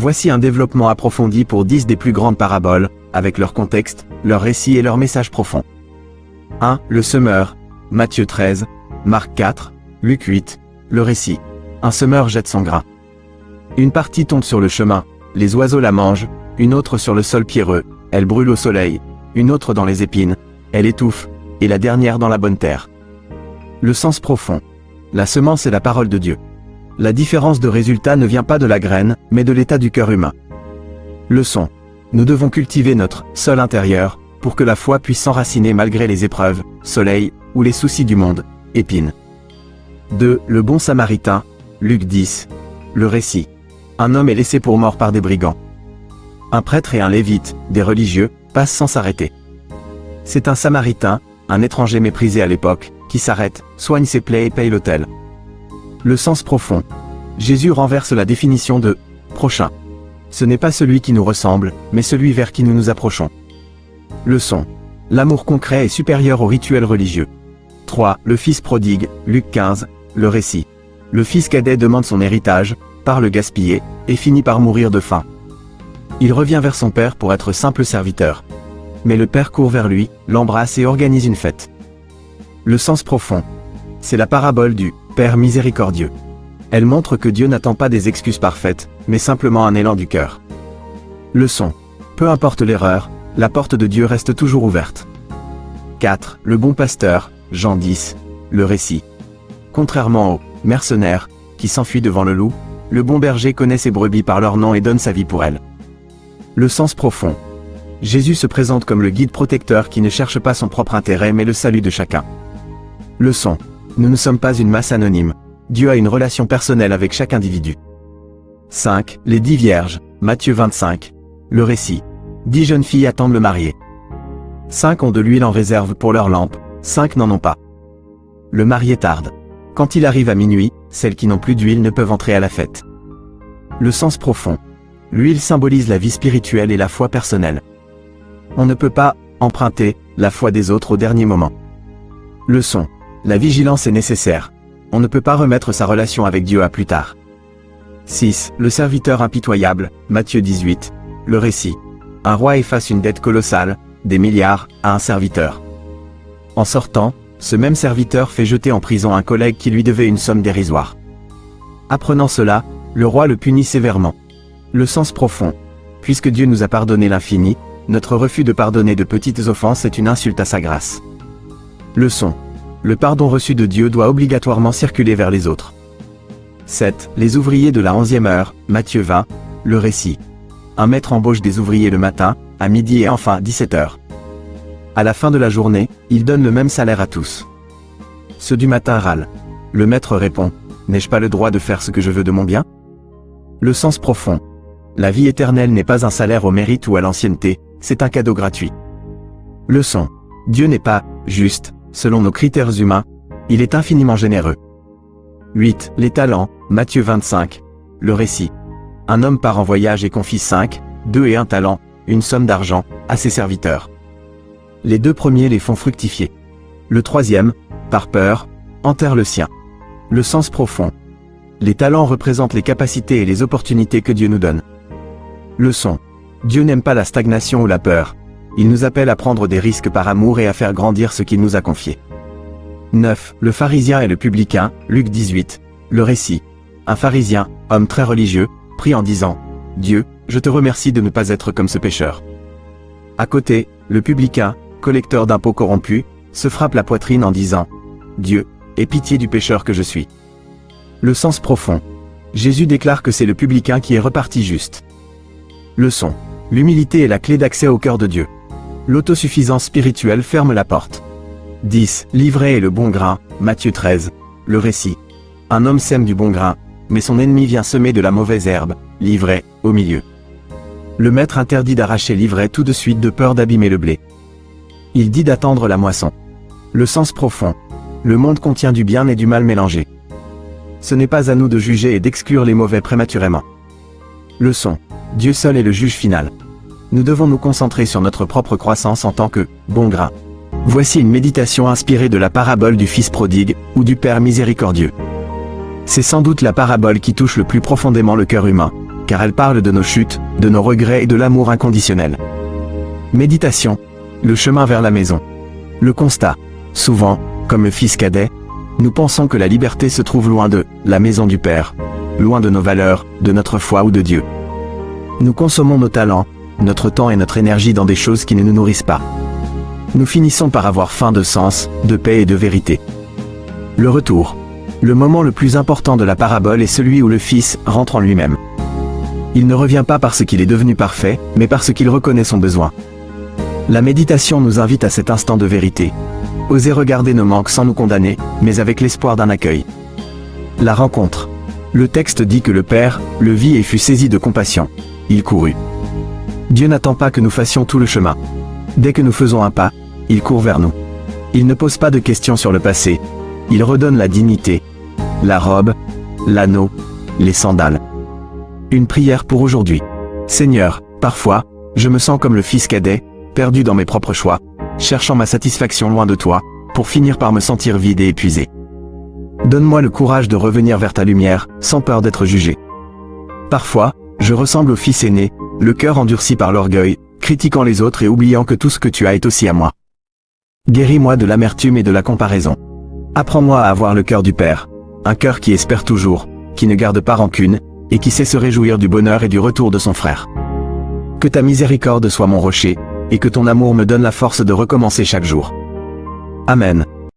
Voici un développement approfondi pour 10 des plus grandes paraboles, avec leur contexte, leur récit et leur message profond. 1. Le semeur. Matthieu 13, Marc 4, Luc 8. Le récit. Un semeur jette son grain. Une partie tombe sur le chemin, les oiseaux la mangent, une autre sur le sol pierreux, elle brûle au soleil, une autre dans les épines, elle étouffe, et la dernière dans la bonne terre. Le sens profond. La semence est la parole de Dieu. La différence de résultat ne vient pas de la graine, mais de l'état du cœur humain. Leçon. Nous devons cultiver notre sol intérieur, pour que la foi puisse s'enraciner malgré les épreuves, soleil, ou les soucis du monde, épines. 2. Le bon samaritain. Luc 10. Le récit. Un homme est laissé pour mort par des brigands. Un prêtre et un lévite, des religieux, passent sans s'arrêter. C'est un samaritain, un étranger méprisé à l'époque, qui s'arrête, soigne ses plaies et paye l'autel. Le sens profond. Jésus renverse la définition de « prochain ». Ce n'est pas celui qui nous ressemble, mais celui vers qui nous nous approchons. Leçon. L'amour concret est supérieur au rituel religieux. 3. Le fils prodigue. Luc 15. Le récit. Le fils cadet demande son héritage, part le gaspiller, et finit par mourir de faim. Il revient vers son père pour être simple serviteur. Mais le père court vers lui, l'embrasse et organise une fête. Le sens profond. C'est la parabole du Père miséricordieux. Elle montre que Dieu n'attend pas des excuses parfaites, mais simplement un élan du cœur. Leçon. Peu importe l'erreur, la porte de Dieu reste toujours ouverte. 4. Le bon pasteur. Jean 10. Le récit. Contrairement au mercenaire, qui s'enfuit devant le loup, le bon berger connaît ses brebis par leur nom et donne sa vie pour elles. Le sens profond. Jésus se présente comme le guide protecteur qui ne cherche pas son propre intérêt mais le salut de chacun. Leçon. Nous ne sommes pas une masse anonyme. Dieu a une relation personnelle avec chaque individu. 5. Les 10 vierges. Matthieu 25. Le récit. 10 jeunes filles attendent le marié. 5 ont de l'huile en réserve pour leur lampe, 5 n'en ont pas. Le marié tarde. Quand il arrive à minuit, celles qui n'ont plus d'huile ne peuvent entrer à la fête. Le sens profond. L'huile symbolise la vie spirituelle et la foi personnelle. On ne peut pas emprunter la foi des autres au dernier moment. Leçon. La vigilance est nécessaire. On ne peut pas remettre sa relation avec Dieu à plus tard. 6. Le serviteur impitoyable. Matthieu 18. Le récit. Un roi efface une dette colossale, des milliards, à un serviteur. En sortant, ce même serviteur fait jeter en prison un collègue qui lui devait une somme dérisoire. Apprenant cela, le roi le punit sévèrement. Le sens profond. Puisque Dieu nous a pardonné l'infini, notre refus de pardonner de petites offenses est une insulte à sa grâce. Leçon. Le pardon reçu de Dieu doit obligatoirement circuler vers les autres. 7. Les ouvriers de la 11e heure. Matthieu 20. Le récit. Un maître embauche des ouvriers le matin, à midi et enfin à 17h. À la fin de la journée, il donne le même salaire à tous. Ceux du matin râlent. Le maître répond, « N'ai-je pas le droit de faire ce que je veux de mon bien ?» Le sens profond. La vie éternelle n'est pas un salaire au mérite ou à l'ancienneté, c'est un cadeau gratuit. Leçon. Dieu n'est pas juste, selon nos critères humains, il est infiniment généreux. 8. Les talents. Matthieu 25. Le récit. Un homme part en voyage et confie 5, 2 et 1 talent, une somme d'argent, à ses serviteurs. Les 2 premiers les font fructifier. Le 3e, par peur, enterre le sien. Le sens profond. Les talents représentent les capacités et les opportunités que Dieu nous donne. Leçon. Dieu n'aime pas la stagnation ou la peur. Il nous appelle à prendre des risques par amour et à faire grandir ce qu'il nous a confié. 9. Le pharisien et le publicain. Luc 18. Le récit. Un pharisien, homme très religieux, prie en disant « Dieu, je te remercie de ne pas être comme ce pécheur. » À côté, le publicain, collecteur d'impôts corrompu, se frappe la poitrine en disant « Dieu, aie pitié du pécheur que je suis. » Le sens profond. Jésus déclare que c'est le publicain qui est reparti juste. Leçon. L'humilité est la clé d'accès au cœur de Dieu. L'autosuffisance spirituelle ferme la porte. 10. L'ivraie et le bon grain. Matthieu 13. Le récit. Un homme sème du bon grain, mais son ennemi vient semer de la mauvaise herbe, l'ivraie, au milieu. Le maître interdit d'arracher l'ivraie tout de suite de peur d'abîmer le blé. Il dit d'attendre la moisson. Le sens profond. Le monde contient du bien et du mal mélangés. Ce n'est pas à nous de juger et d'exclure les mauvais prématurément. Leçon. Dieu seul est le juge final. Nous devons nous concentrer sur notre propre croissance en tant que bon grain. Voici une méditation inspirée de la parabole du Fils prodigue, ou du Père miséricordieux. C'est sans doute la parabole qui touche le plus profondément le cœur humain, car elle parle de nos chutes, de nos regrets et de l'amour inconditionnel. Méditation. Le chemin vers la maison. Le constat. Souvent, comme le fils cadet, nous pensons que la liberté se trouve loin de la maison du Père, loin de nos valeurs, de notre foi ou de Dieu. Nous consommons nos talents, notre temps et notre énergie dans des choses qui ne nous nourrissent pas. Nous finissons par avoir faim de sens, de paix et de vérité. Le retour. Le moment le plus important de la parabole est celui où le Fils rentre en lui-même. Il ne revient pas parce qu'il est devenu parfait, mais parce qu'il reconnaît son besoin. La méditation nous invite à cet instant de vérité. Oser regarder nos manques sans nous condamner, mais avec l'espoir d'un accueil. La rencontre. Le texte dit que le Père le vit et fut saisi de compassion. Il courut. Dieu n'attend pas que nous fassions tout le chemin. Dès que nous faisons un pas, il court vers nous. Il ne pose pas de questions sur le passé. Il redonne la dignité, la robe, l'anneau, les sandales. Une prière pour aujourd'hui. Seigneur, parfois, je me sens comme le fils cadet, perdu dans mes propres choix, cherchant ma satisfaction loin de toi, pour finir par me sentir vide et épuisé. Donne-moi le courage de revenir vers ta lumière, sans peur d'être jugé. Parfois, je ressemble au fils aîné, le cœur endurci par l'orgueil, critiquant les autres et oubliant que tout ce que tu as est aussi à moi. Guéris-moi de l'amertume et de la comparaison. Apprends-moi à avoir le cœur du Père, un cœur qui espère toujours, qui ne garde pas rancune, et qui sait se réjouir du bonheur et du retour de son frère. Que ta miséricorde soit mon rocher, et que ton amour me donne la force de recommencer chaque jour. Amen.